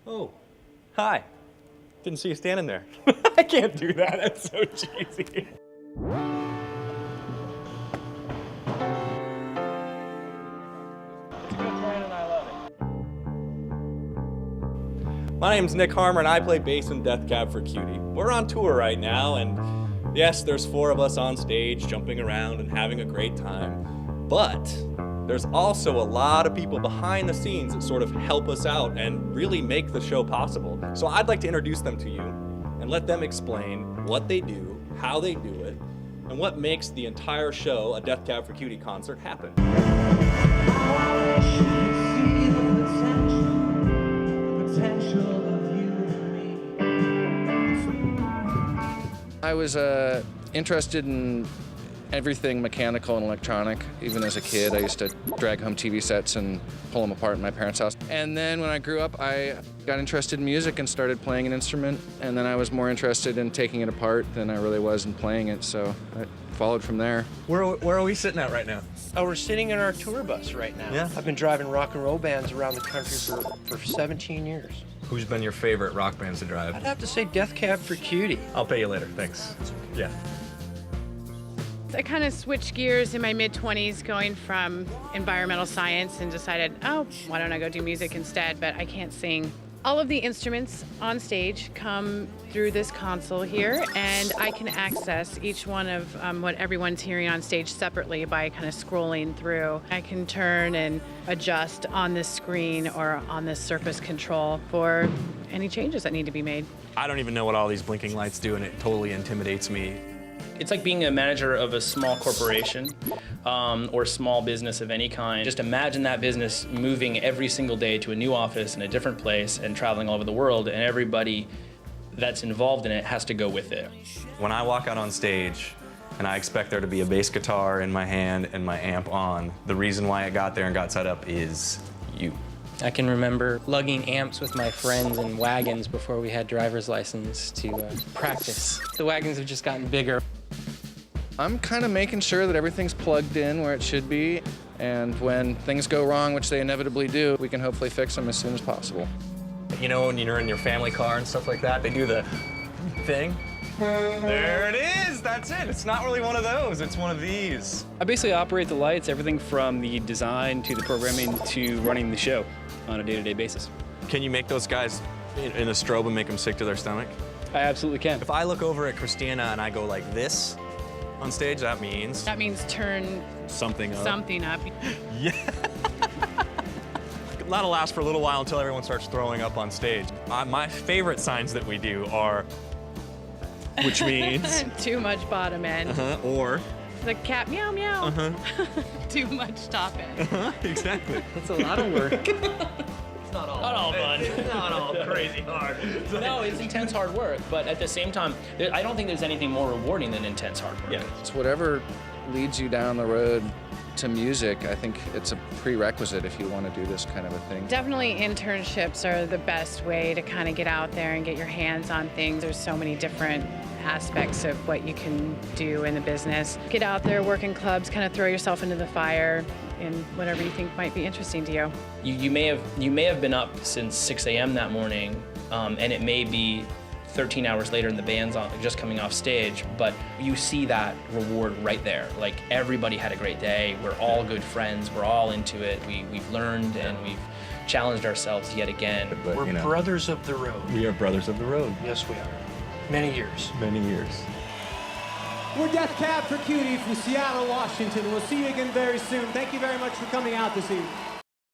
Oh, hi. Didn't see you standing there. I can't do that, that's so cheesy. My name's Nick Harmer and I play bass in Death Cab for Cutie. We're on tour right now and yes, there's 4 of us on stage jumping around and having a great time. But there's also a lot of people behind the scenes that sort of help us out and really make the show possible. So I'd like to introduce them to you and let them explain what they do, how they do it, and what makes the entire show, a Death Cab for Cutie concert, happen. I was interested in everything mechanical and electronic. Even as a kid, I used to drag home TV sets and pull them apart in my parents' house. And then when I grew up, I got interested in music and started playing an instrument. And then I was more interested in taking it apart than I really was in playing it, so I followed from there. Where are we sitting at right now? Oh, we're sitting in our tour bus right now. Yeah. I've been driving rock and roll bands around the country for 17 years. Who's been your favorite rock bands to drive? I'd have to say Death Cab for Cutie. I'll pay you later, thanks. Yeah. I kind of switched gears in my mid-20s going from environmental science and decided, oh, why don't I go do music instead, but I can't sing. All of the instruments on stage come through this console here, and I can access each one of what everyone's hearing on stage separately by kind of scrolling through. I can turn and adjust on this screen or on this surface control for any changes that need to be made. I don't even know what all these blinking lights do, and it totally intimidates me. It's like being a manager of a small corporation or small business of any kind. Just imagine that business moving every single day to a new office in a different place and traveling all over the world, and everybody that's involved in it has to go with it. When I walk out on stage and I expect there to be a bass guitar in my hand and my amp on, the reason why it got there and got set up is you. I can remember lugging amps with my friends in wagons before we had driver's license to practice. The wagons have just gotten bigger. I'm kind of making sure that everything's plugged in where it should be, and when things go wrong, which they inevitably do, we can hopefully fix them as soon as possible. You know, when you're in your family car and stuff like that, they do the thing. There it is, that's it. It's not really one of those, it's one of these. I basically operate the lights, everything from the design to the programming to running the show on a day-to-day basis. Can you make those guys in a strobe and make them sick to their stomach? I absolutely can. If I look over at Christina and I go like this on stage, that means turn something up. something up. Yeah. That'll last for a little while until everyone starts throwing up on stage. My favorite signs that we do are, which means Too much bottom end. or The cat meow meow. Too much top end. exactly. It's a lot of work. Not all fun. It's not all crazy hard. No, it's intense hard work, but at the same time, I don't think there's anything more rewarding than intense hard work. Yeah. It's whatever leads you down the road to music. I think it's a prerequisite if you want to do this kind of a thing. Definitely internships are the best way to kind of get out there and get your hands on things. There's so many different aspects of what you can do in the business. Get out there, work in clubs, kind of throw yourself into the fire in whatever you think might be interesting to you. You may have been up since 6 a.m. that morning, and it may be 13 hours later and the band's just coming off stage, but you see that reward right there. Like, everybody had a great day, we're all good friends, we're all into it, we've learned and we've challenged ourselves yet again. But, We're brothers of the road. We are brothers of the road. Yes, we are. Many years. Many years. We're Death Cab for Cutie from Seattle, Washington. We'll see you again very soon. Thank you very much for coming out this evening.